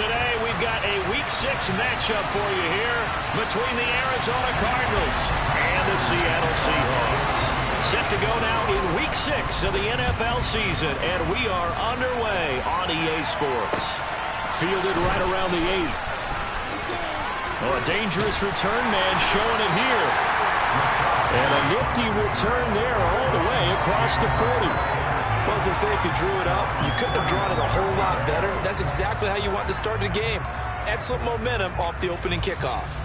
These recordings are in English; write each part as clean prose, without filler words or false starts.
Today, we've got a Week 6 matchup for you here between the Arizona Cardinals and the Seattle Seahawks. Set to go now in Week 6 of the NFL season, and we are underway on EA Sports. Fielded right around the 8. Oh, a dangerous return man showing it here. And a nifty return there all the way across the 40. Well, as they say, if you drew it up, you couldn't have drawn it a whole lot better. That's exactly how you want to start the game. Excellent momentum off the opening kickoff.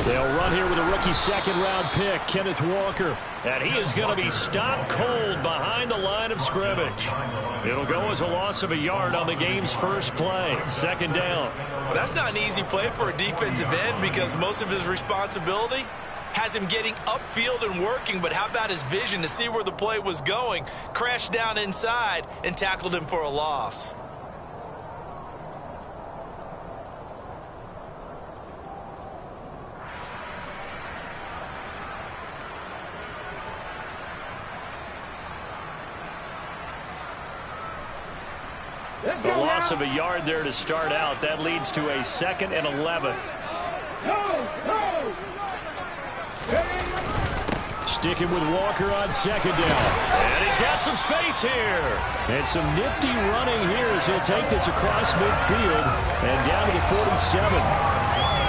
They'll run here with a rookie second-round pick, Kenneth Walker. And he is going to be stopped cold behind the line of scrimmage. It'll go as a loss of a yard on the game's first play. Second down. Well, that's not an easy play for a defensive end because most of his responsibility has him getting upfield and working. But how about his vision to see where the play was going? Crashed down inside and tackled him for a loss. The loss of a yard there to start out. That leads to a 2nd and 11. Sticking with Walker on second down. And he's got some space here. And some nifty running here as he'll take this across midfield and down to the 47.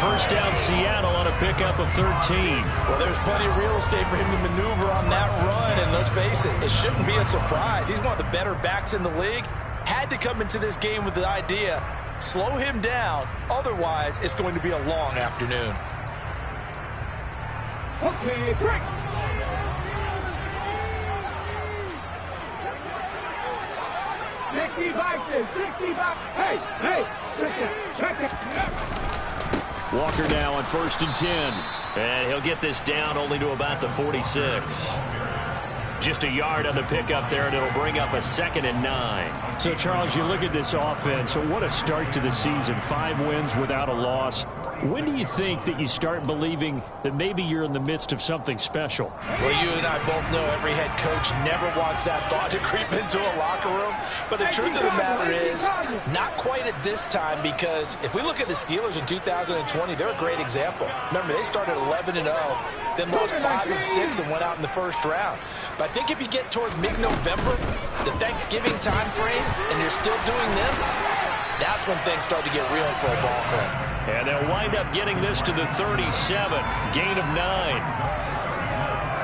First down Seattle on a pickup of 13. Well, there's plenty of real estate for him to maneuver on that run. And let's face it, it shouldn't be a surprise. He's one of the better backs in the league. Had to come into this game with the idea, slow him down. Otherwise, it's going to be a long afternoon. Okay, break. 65. Hey, check it. Walker now on 1st and 10. And he'll get this down only to about the 46. Just a yard on the pickup there, and it'll bring up a 2nd and 9. So, Charles, you look at this offense, what a start to the season. 5 wins without a loss. When do you think that you start believing that maybe you're in the midst of something special? Well, you and I both know every head coach never wants that thought to creep into a locker room. But the truth of the matter is, not quite at this time, because if we look at the Steelers in 2020, they're a great example. Remember, they started 11-0, then lost 5 of 6 and went out in the first round. But I think if you get towards mid-November, the Thanksgiving time frame, and you're still doing this, that's when things start to get real for a ball club. And they'll wind up getting this to the 37, gain of 9.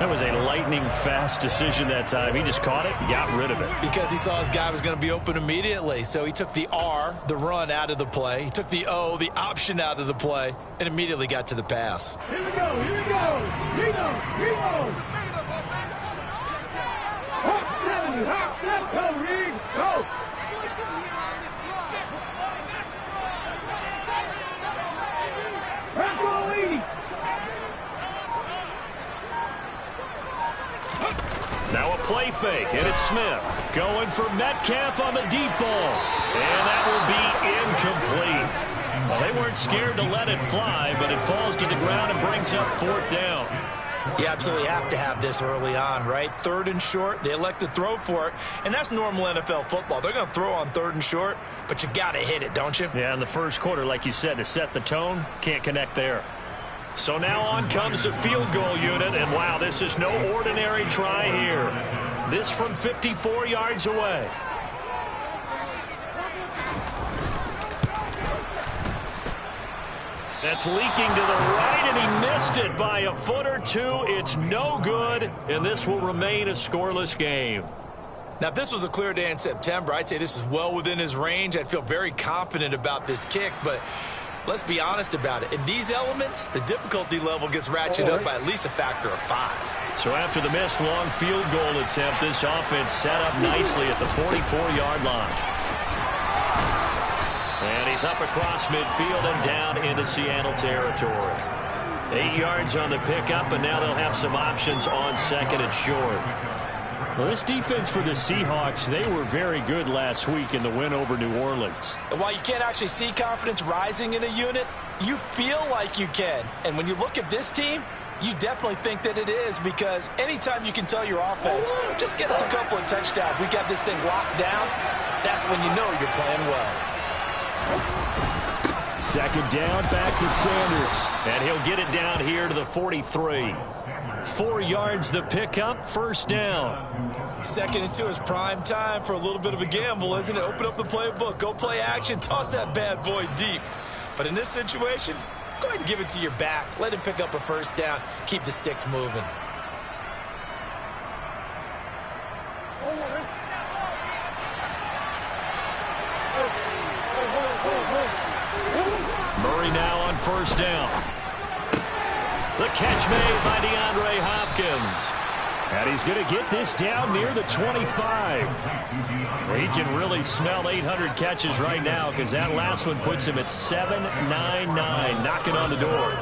That was a lightning-fast decision that time. He just caught it and got rid of it. Because he saw his guy was going to be open immediately. So he took the R, the run, out of the play. He took the O, the option, out of the play, and immediately got to the pass. Here we go. Hop, step, go, Reed, go. Now a play fake, and it's Smith going for Metcalf on the deep ball. And that will be incomplete. Well, they weren't scared to let it fly, but it falls to the ground and brings up 4th down. You absolutely have to have this early on, right? 3rd and short, they elect to throw for it, and that's normal NFL football. They're going to throw on 3rd and short, but you've got to hit it, don't you? Yeah, in the first quarter, like you said, to set the tone, can't connect there. So now on comes the field goal unit, and wow, this is no ordinary try here. This from 54 yards away. That's leaking to the right, and he missed it by a foot or two. It's no good, and this will remain a scoreless game. Now, if this was a clear day in September, I'd say this is well within his range. I'd feel very confident about this kick, but let's be honest about it. In these elements, the difficulty level gets ratcheted up by at least a factor of 5. So after the missed long field goal attempt, this offense set up nicely at the 44-yard line. And he's up across midfield and down into Seattle territory. 8 yards on the pickup, and now they'll have some options on second and short. Well, this defense for the Seahawks, they were very good last week in the win over New Orleans. And while you can't actually see confidence rising in a unit, you feel like you can. And when you look at this team, you definitely think that it is, because anytime you can tell your offense, just get us a couple of touchdowns, we got this thing locked down, that's when you know you're playing well. Second down, back to Sanders. And he'll get it down here to the 43. 4 yards the pickup, first down. 2nd and 2 is prime time for a little bit of a gamble, isn't it? Open up the playbook, go play action, toss that bad boy deep. But in this situation, go ahead and give it to your back. Let him pick up a first down. Keep the sticks moving. Murray now on first down. The catch made by DeAndre Hopkins. And he's going to get this down near the 25. He can really smell 800 catches right now, because that last one puts him at 799, knocking on the door.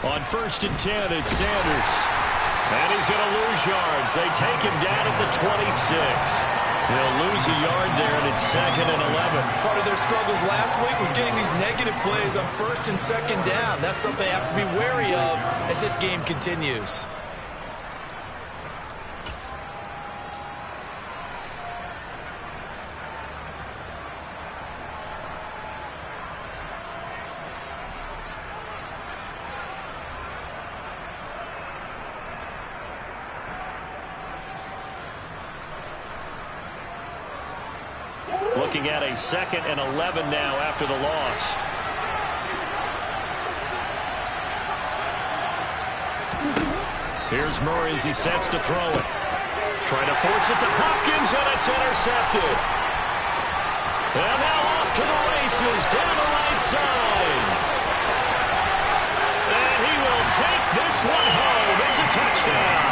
On 1st and 10, it's Sanders. And he's going to lose yards. They take him down at the 26. He'll lose a yard there, and it's 2nd and 11. Part of their struggles last week was getting these negative plays on 1st and 2nd down. That's something they have to be wary of as this game continues. Looking at a 2nd and 11 now after the loss. Here's Murray as he sets to throw it. Trying to force it to Hopkins, and it's intercepted. And now off to the races down the right side. And he will take this one home. It's a touchdown.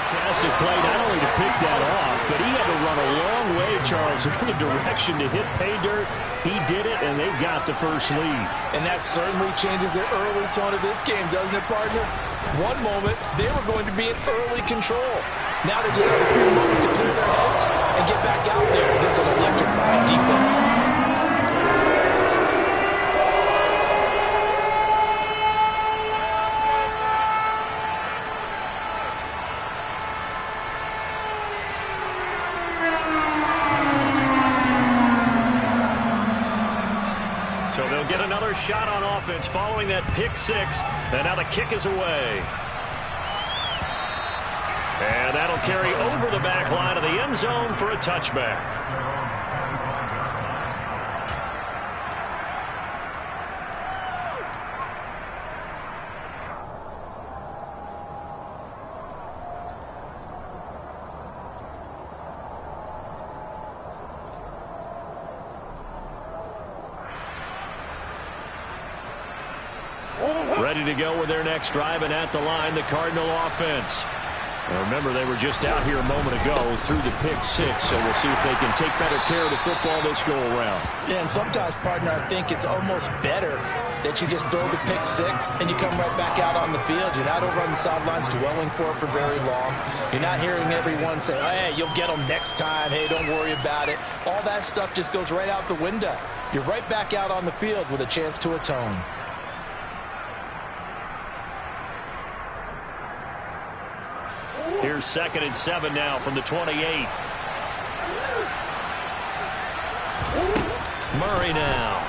Fantastic play, not only to pick that off, but he had to run a long way, Charles, in the direction to hit pay dirt. He did it, and they've got the first lead. And that certainly changes the early tone of this game, doesn't it, partner? One moment, they were going to be in early control. Now they just have a few moments to clear their heads and get back out there against an electrifying defense. So they'll get another shot on offense following that pick six. And now the kick is away. And that'll carry over the back line of the end zone for a touchback. Ready to go with their next drive, and at the line, the Cardinal offense. Now remember, they were just out here a moment ago through the pick six, so we'll see if they can take better care of the football this go-around. Yeah, and sometimes, partner, I think it's almost better that you just throw the pick six and you come right back out on the field. You're not over on the sidelines dwelling for it for very long. You're not hearing everyone say, oh, hey, you'll get them next time. Hey, don't worry about it. All that stuff just goes right out the window. You're right back out on the field with a chance to atone. Here's 2nd and 7 now from the 28. Murray now.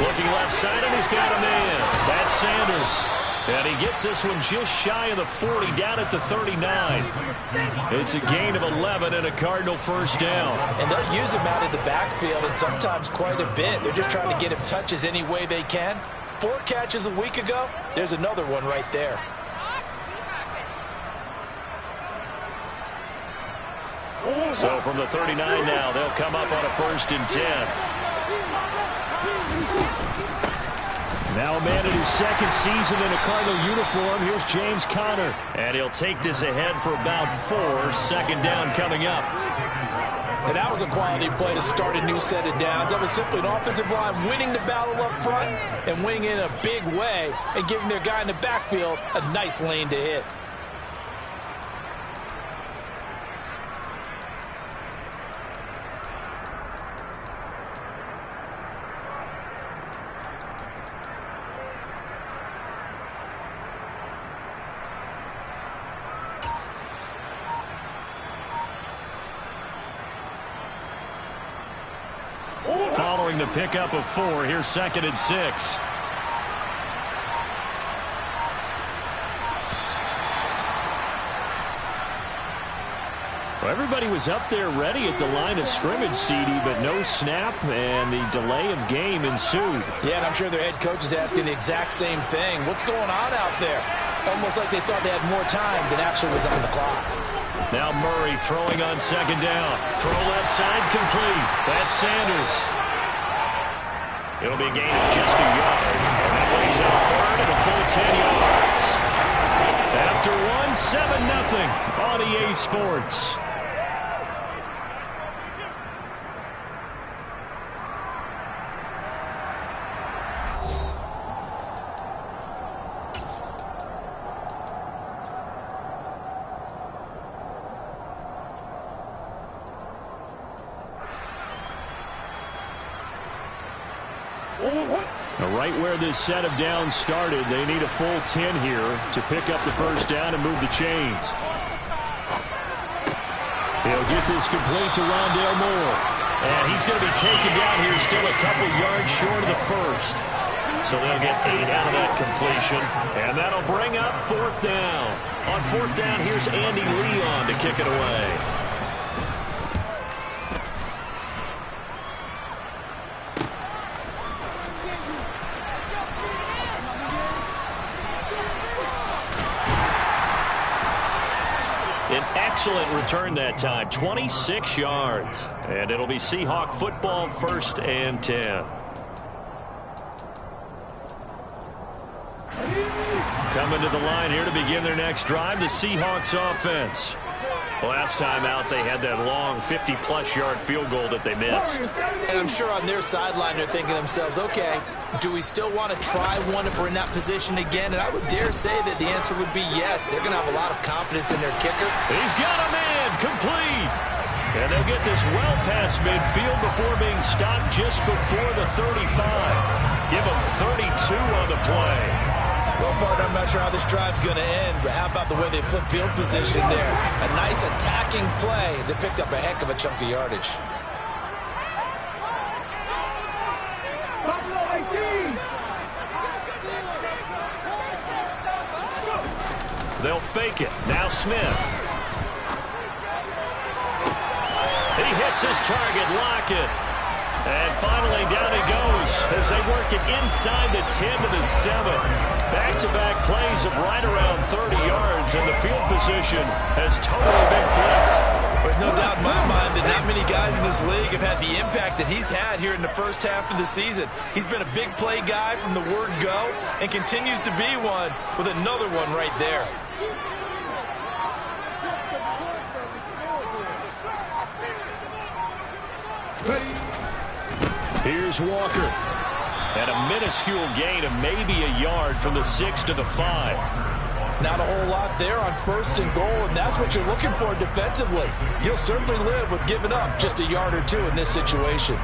Looking left side, and he's got a man. That's Sanders. And he gets this one just shy of the 40, down at the 39. It's a gain of 11 and a Cardinal first down. And they'll use him out in the backfield, and sometimes quite a bit. They're just trying to get him touches any way they can. 4 catches a week ago. There's another one right there. So from the 39 now, they'll come up on a 1st and 10. Now a man in his 2nd season in a Cardinal uniform. Here's James Conner. And he'll take this ahead for about 4. 2nd down coming up. And that was a quality play to start a new set of downs. That was simply an offensive line winning the battle up front and winning in a big way and giving their guy in the backfield a nice lane to hit. Following the pickup of 4, here's 2nd and 6. Well, everybody was up there ready at the line of scrimmage, CD, but no snap, and the delay of game ensued. Yeah, and I'm sure their head coach is asking the exact same thing. What's going on out there? Almost like they thought they had more time than actually was on the clock. Now Murray throwing on 2nd down. Throw left side complete. That's Sanders. It'll be a gain of just a yard. And that brings up 3rd and a full 10 yards. After one, 7-0 on EA Sports. Now, right where this set of downs started, they need a full 10 here to pick up the 1st down and move the chains. He'll get this complete to Rondale Moore. And he's going to be taken down here still a couple yards short of the 1st. So they'll get 8 out of that completion. And that'll bring up 4th down. On 4th down, here's Andy Leon to kick it away. Excellent return that time, 26 yards. And it'll be Seahawk football, 1st and 10. Coming to the line here to begin their next drive, the Seahawks offense. Last time out, they had that long 50-plus yard field goal that they missed. And I'm sure on their sideline they're thinking to themselves, okay, do we still want to try one if we're in that position again? And I would dare say that the answer would be yes. They're going to have a lot of confidence in their kicker. He's got a man, complete. And they'll get this well past midfield before being stopped just before the 35. Give them 32 on the play. Well, partner, I'm not sure how this drive's going to end, but how about the way they flip field position there? A nice attacking play that picked up a heck of a chunk of yardage. They'll fake it. Now Smith. He hits his target, Lockett. And finally down he goes as they work it inside the 10 to the 7. Back-to-back plays of right around 30 yards, and the field position has totally been flipped. There's no doubt in my mind that not many guys in this league have had the impact that he's had here in the first half of the season. He's been a big play guy from the word go and continues to be one with another one right there. Here's Walker. And a minuscule gain of maybe a yard from the 6 to the 5. Not a whole lot there on 1st and goal, and that's what you're looking for defensively. You'll certainly live with giving up just a yard or 2 in this situation.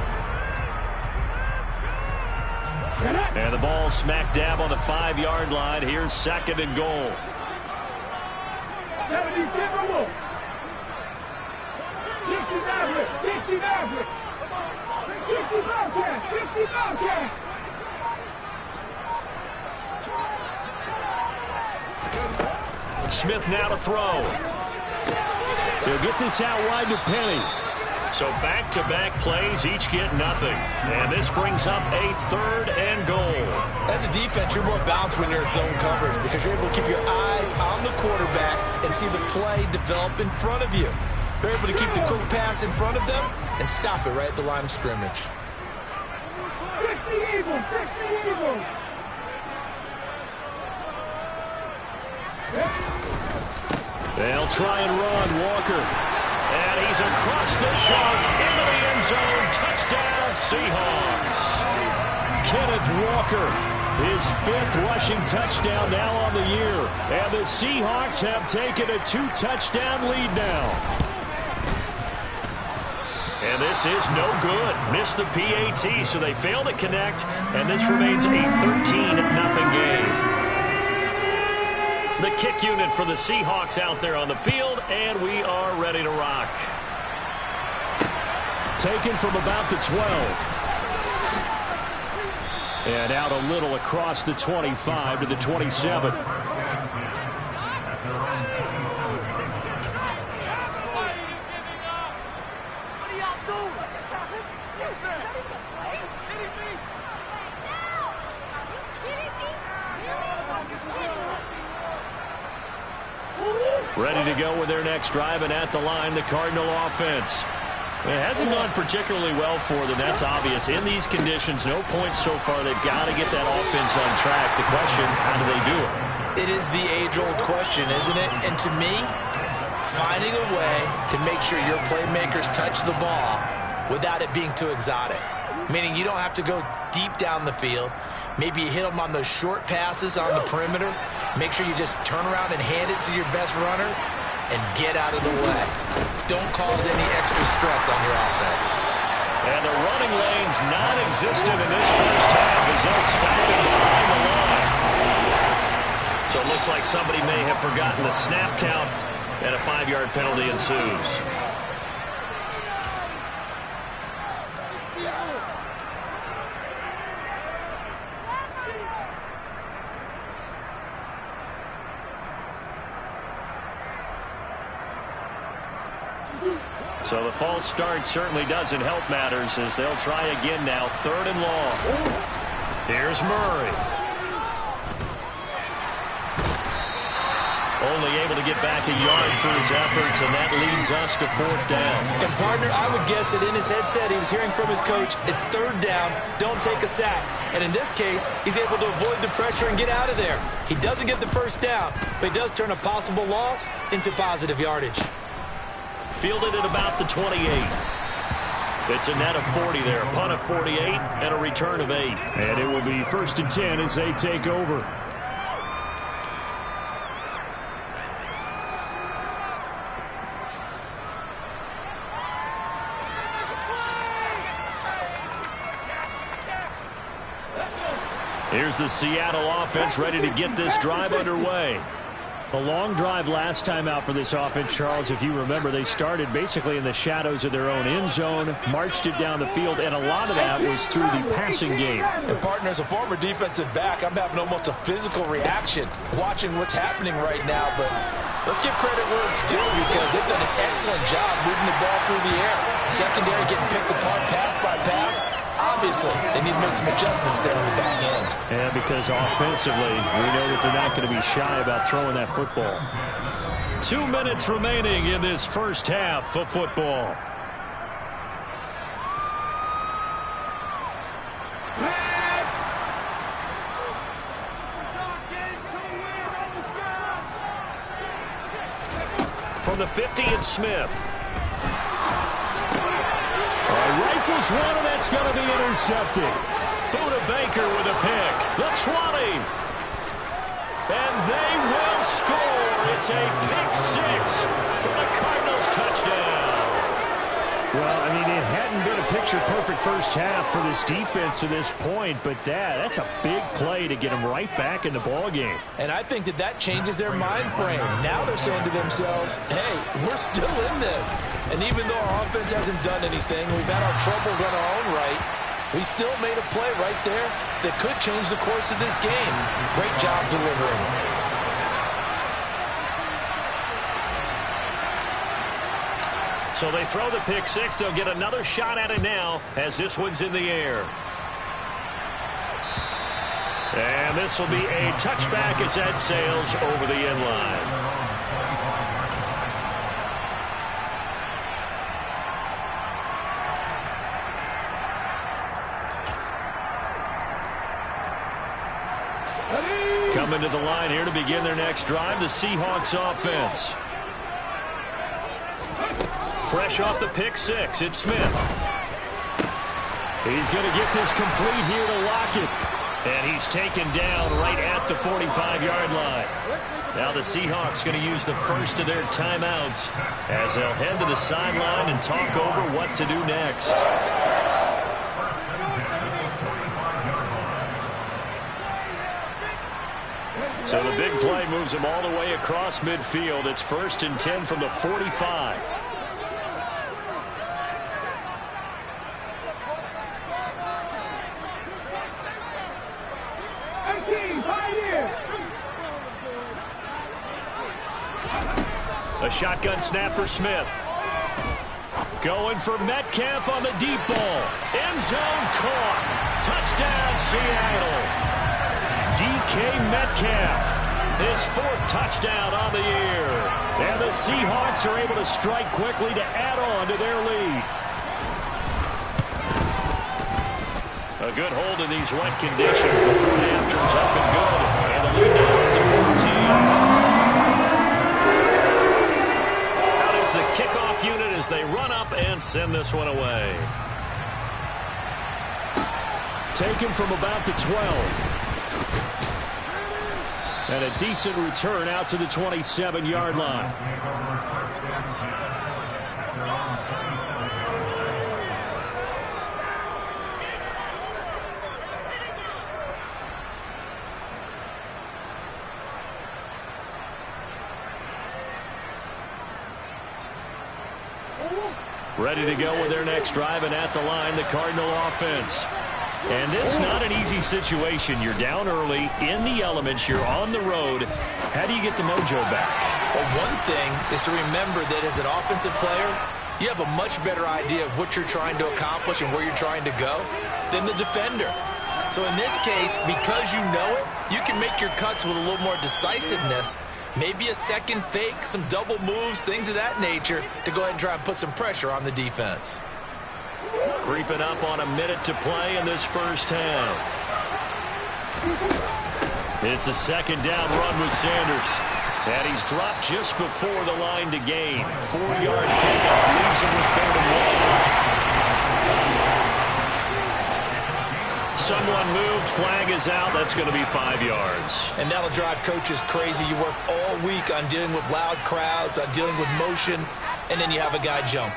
And the ball smack dab on the 5-yard line. Here's 2nd and goal. Smith now to throw. He'll get this out wide to Penny. So back-to-back plays, each get nothing. And this brings up a 3rd and goal. As a defense, you're more balanced when you're in zone coverage because you're able to keep your eyes on the quarterback and see the play develop in front of you. They're able to keep the quick pass in front of them and stop it right at the line of scrimmage. They'll try and run Walker. And he's across the chalk into the end zone. Touchdown, Seahawks. Kenneth Walker, his 5th rushing touchdown now on the year. And the Seahawks have taken a 2-touchdown lead now. And this is no good. Missed the PAT, so they fail to connect. And this remains a 13-0 game. The kick unit for the Seahawks out there on the field, and we are ready to rock. Taken from about the 12. And out a little across the 25 to the 27. Ready to go with their next drive, and at the line, the Cardinal offense. It hasn't gone particularly well for them. That's obvious. In these conditions, no points so far. They've got to get that offense on track. The question, how do they do it? It is the age-old question, isn't it? And to me, finding a way to make sure your playmakers touch the ball without it being too exotic. Meaning you don't have to go deep down the field. Maybe you hit them on those short passes on the perimeter. Make sure you just turn around and hand it to your best runner and get out of the way. Don't cause any extra stress on your offense. And the running lane's non-existent in this first half as they'll stop it behind the line. So it looks like somebody may have forgotten the snap count, and a 5-yard penalty ensues. So the false start certainly doesn't help matters as they'll try again now. 3rd and long. Here's Murray. Only able to get back a yard through his efforts, and that leads us to 4th down. And partner, I would guess that in his headset he was hearing from his coach, it's 3rd down, don't take a sack. And in this case, he's able to avoid the pressure and get out of there. He doesn't get the first down, but he does turn a possible loss into positive yardage. Fielded at about the 28. It's a net of 40 there. A punt of 48 and a return of 8. And it will be 1st and 10 as they take over. Here's the Seattle offense ready to get this drive underway. A long drive last time out for this offense, Charles. If you remember, they started basically in the shadows of their own end zone, marched it down the field, and a lot of that was through the passing game. And partner, as a former defensive back, I'm having almost a physical reaction watching what's happening right now. But let's give credit where it's due because they've done an excellent job moving the ball through the air. Secondary getting picked apart pass by pass. Obviously, they need to make some adjustments there on the back end. And because offensively, we know that they're not going to be shy about throwing that football. 2 minutes remaining in this first half of football. From the 50, it's Smith. Rifles one, and that's going to be intercepted. Buda Baker with a pick. The 20. And they will score. It's a pick 6 for the Cardinals touchdown. Well, I mean, it hadn't been a picture-perfect first half for this defense to this point, but that's a big play to get them right back in the ballgame. And I think that changes their mind frame. Now they're saying to themselves, hey, we're still in this. And even though our offense hasn't done anything, we've had our troubles on our own right, we still made a play right there that could change the course of this game. Great job delivering. So they throw the pick six. They'll get another shot at it now as this one's in the air. And this will be a touchback as that sails over the end line. Coming to the line here to begin their next drive, the Seahawks offense. Fresh off the pick six, it's Smith. He's going to get this complete here to Lockett. And he's taken down right at the 45-yard line. Now the Seahawks going to use the first of their timeouts as they'll head to the sideline and talk over what to do next. So the big play moves him all the way across midfield. It's 1st and 10 from the 45. A shotgun snap for Smith. Going for Metcalf on the deep ball. End zone caught. Touchdown, Seattle. DK Metcalf. His 4th touchdown on the year. And the Seahawks are able to strike quickly to add on to their lead. A good hold in these wet conditions. The point after's up and good. And the lead now up to 14. The kickoff unit as they run up and send this one away. Taken from about the 12. And a decent return out to the 27-yard line. Ready to go with their next drive, and at the line, the Cardinal offense. And this is not an easy situation. You're down early, in the elements, you're on the road. How do you get the mojo back? Well, one thing is to remember that as an offensive player, you have a much better idea of what you're trying to accomplish and where you're trying to go than the defender. So in this case, because you know it, you can make your cuts with a little more decisiveness. Maybe a second fake, some double moves, things of that nature to go ahead and try and put some pressure on the defense. Creeping up on a minute to play in this first half. It's a second down run with Sanders. And he's dropped just before the line to gain. 4-yard pickup leaves him with 3rd and 1. Someone moved, flag is out. That's going to be 5 yards. And that'll drive coaches crazy. You work all week on dealing with loud crowds, on dealing with motion, and then you have a guy jump.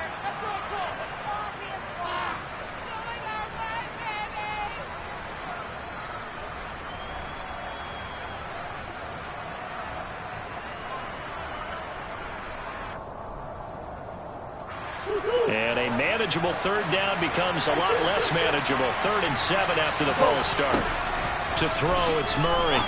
And a manageable 3rd down becomes a lot less manageable. 3rd and 7 after the false start. To throw, it's Murray.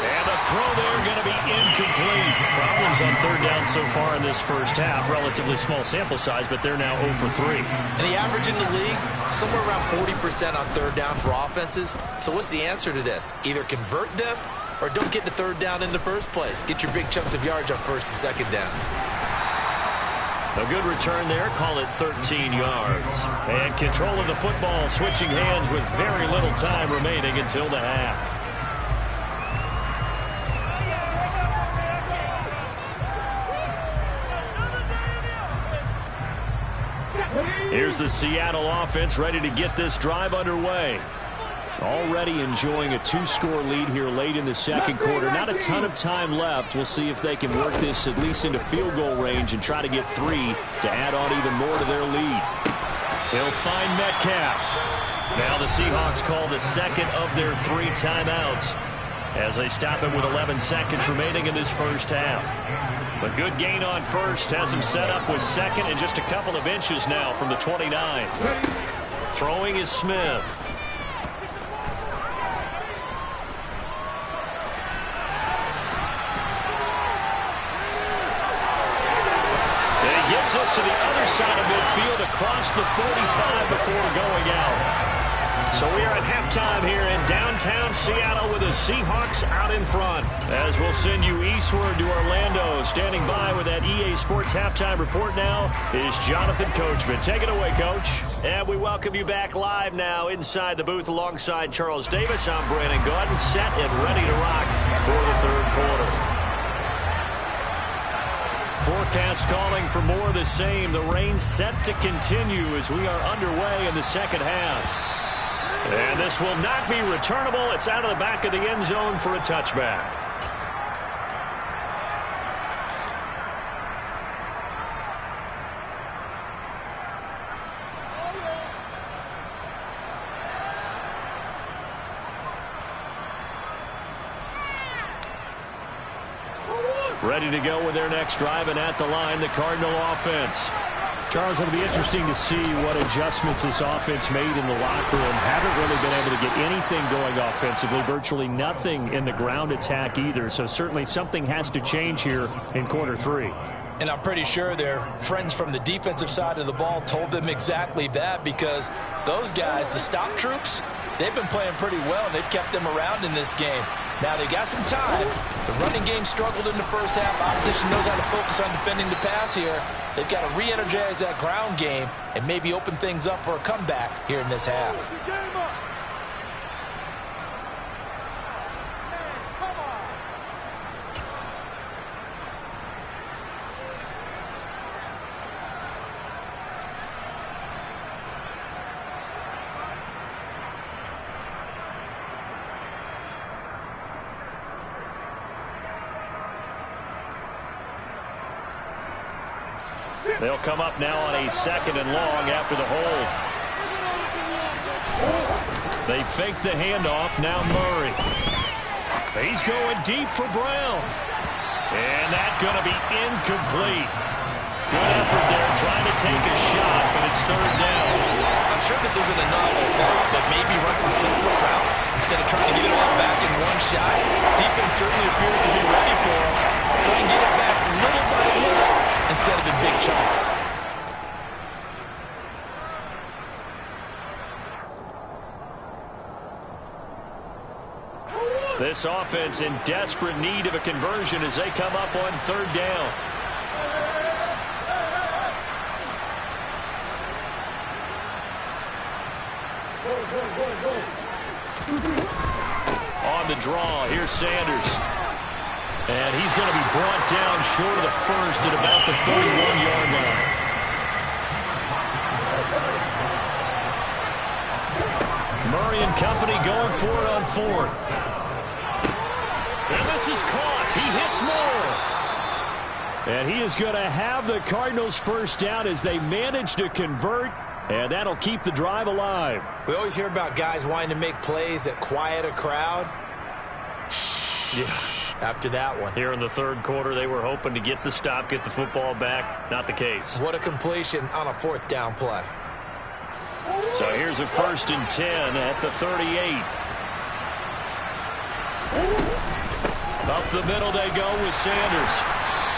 And the throw there going to be incomplete. Problems on 3rd down so far in this first half. Relatively small sample size, but they're now 0 for 3. And the average in the league, somewhere around 40% on 3rd down for offenses. So what's the answer to this? Either convert them or don't get the 3rd down in the first place. Get your big chunks of yards on 1st and 2nd down. A good return there, call it 13 yards. And control of the football, switching hands with very little time remaining until the half. Here's the Seattle offense ready to get this drive underway. Already enjoying a 2-score lead here late in the second quarter. Not a ton of time left. We'll see if they can work this at least into field goal range and try to get 3 to add on even more to their lead. He'll find Metcalf. Now the Seahawks call the second of their 3 timeouts as they stop it with 11 seconds remaining in this first half. A good gain on first has him set up with second and just a couple of inches now from the 29. Throwing is Smith. He gets us to the other side of midfield across the 45 before going out. So we are at halftime here in downtown Seattle with the Seahawks out in front. As we'll send you eastward to Orlando. Standing by with that EA Sports halftime report now is Jonathan Coachman. Take it away, Coach. And we welcome you back live now inside the booth alongside Charles Davis. I'm Brandon Gaudin, set and ready to rock for the third quarter. Forecast calling for more of the same. The rain set to continue as we are underway in the second half. And this will not be returnable. It's out of the back of the end zone for a touchback. Ready to go with their next drive, and at the line, the Cardinal offense. Charles, it'll be interesting to see what adjustments this offense made in the locker room. Haven't really been able to get anything going offensively, virtually nothing in the ground attack either. So certainly something has to change here in quarter 3. And I'm pretty sure their friends from the defensive side of the ball told them exactly that, because those guys, the stop troops, they've been playing pretty well, and they've kept them around in this game. Now, they got some time. The running game struggled in the first half. Opposition knows how to focus on defending the pass here. They've got to re-energize that ground game and maybe open things up for a comeback here in this half. They'll come up now on a 2nd and long after the hold. They fake the handoff. Now Murray. He's going deep for Brown. And that's going to be incomplete. Good effort there trying to take a shot, but it's 3rd down. I'm sure this isn't a novel thought, but maybe run some simpler routes instead of trying to get it all back in one shot. Defense certainly appears to be ready for him. Try and get it back little by little instead of in big chunks. This offense in desperate need of a conversion as they come up on 3rd down. On the draw, here's Sanders. And he's going to be brought down short of the first at about the 31-yard line. Murray and company going for it on 4th. And this is caught. He hits Moore. And he is going to have the Cardinals first down as they manage to convert. And that'll keep the drive alive. We always hear about guys wanting to make plays that quiet a crowd. Yeah. After that one. Here in the 3rd quarter, they were hoping to get the stop, get the football back. Not the case. What a completion on a 4th down play. So here's a 1st and 10 at the 38. Up the middle they go with Sanders.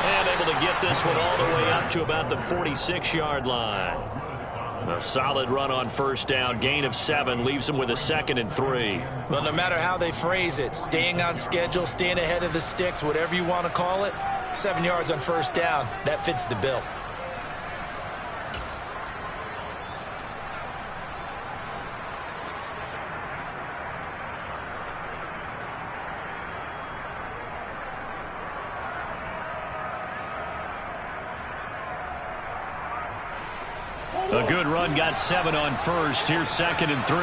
And able to get this one all the way up to about the 46-yard line. A solid run on 1st down. Gain of 7 leaves him with a 2nd and 3. Well, no matter how they phrase it, staying on schedule, staying ahead of the sticks, whatever you want to call it, 7 yards on 1st down, that fits the bill. A good run, got 7 on 1st. Here's 2nd and 3.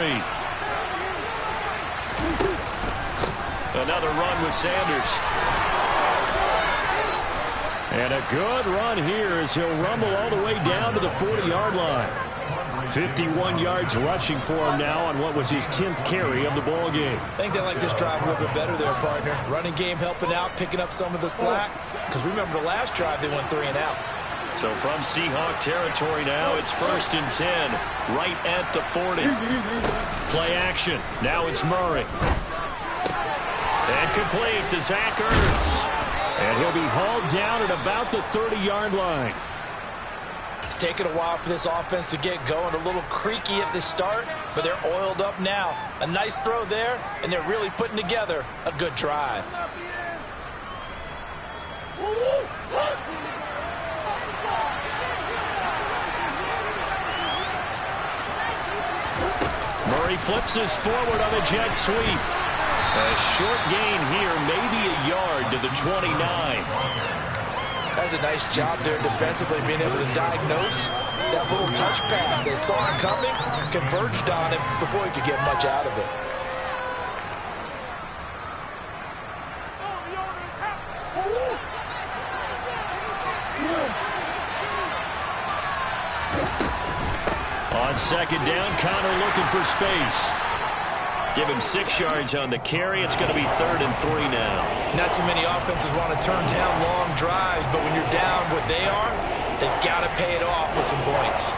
Another run with Sanders. And a good run here as he'll rumble all the way down to the 40-yard line. 51 yards rushing for him now on what was his 10th carry of the ball game. I think they like this drive a little bit better there, partner. Running game helping out, picking up some of the slack. Because remember, the last drive they went 3 and out. So from Seahawk territory now, it's 1st and 10, right at the 40. Play action. Now it's Murray. And complete to Zach Ertz. And he'll be hauled down at about the 30-yard line. It's taken a while for this offense to get going. A little creaky at the start, but they're oiled up now. A nice throw there, and they're really putting together a good drive. Murray flips us forward on a jet sweep. A short gain here, maybe a yard to the 29. That's a nice job there defensively, being able to diagnose that little touch pass. They saw it coming, converged on him before he could get much out of it. On 2nd down, Connor looking for space. Give him 6 yards on the carry. It's going to be 3rd and 3 now. Not too many offenses want to turn down long drives, but when you're down what they are, they've got to pay it off with some points.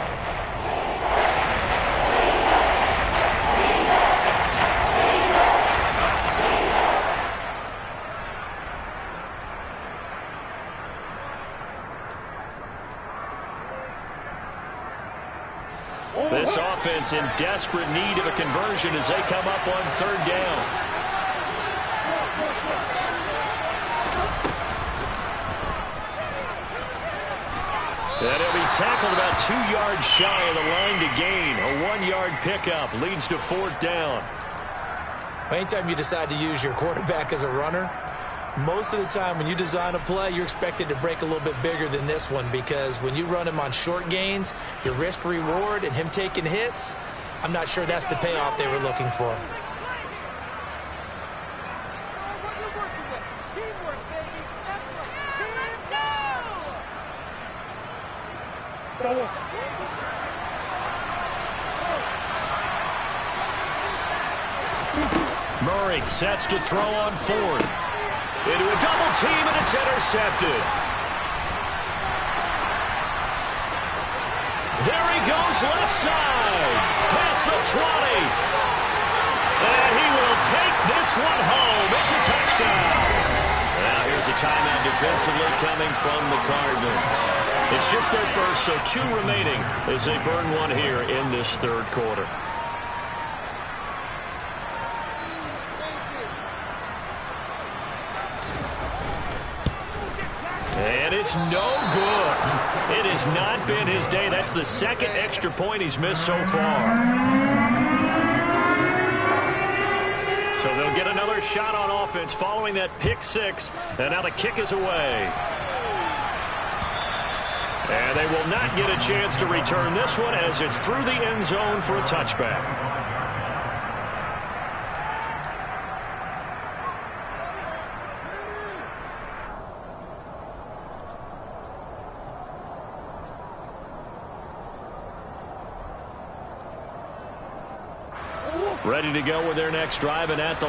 This offense in desperate need of a conversion as they come up on 3rd down. And he'll be tackled about 2 yards shy of the line to gain. A 1-yard pickup leads to 4th down. Anytime you decide to use your quarterback as a runner, most of the time when you design a play, you're expected to break a little bit bigger than this one, because when you run him on short gains, your risk reward and him taking hits, I'm not sure that's the payoff they were looking for. Murray sets to throw on 4th. Into a double team, and it's intercepted. There he goes, left side. Past the 20. And he will take this one home. It's a touchdown. Now here's a timeout defensively coming from the Cardinals. It's just their first, so 2 remaining as they burn one here in this 3rd quarter. And it's no good. It has not been his day. That's the 2nd extra point he's missed so far. So they'll get another shot on offense following that pick 6. And now the kick is away. And they will not get a chance to return this one as it's through the end zone for a touchback. Ready to go with their next drive, and at the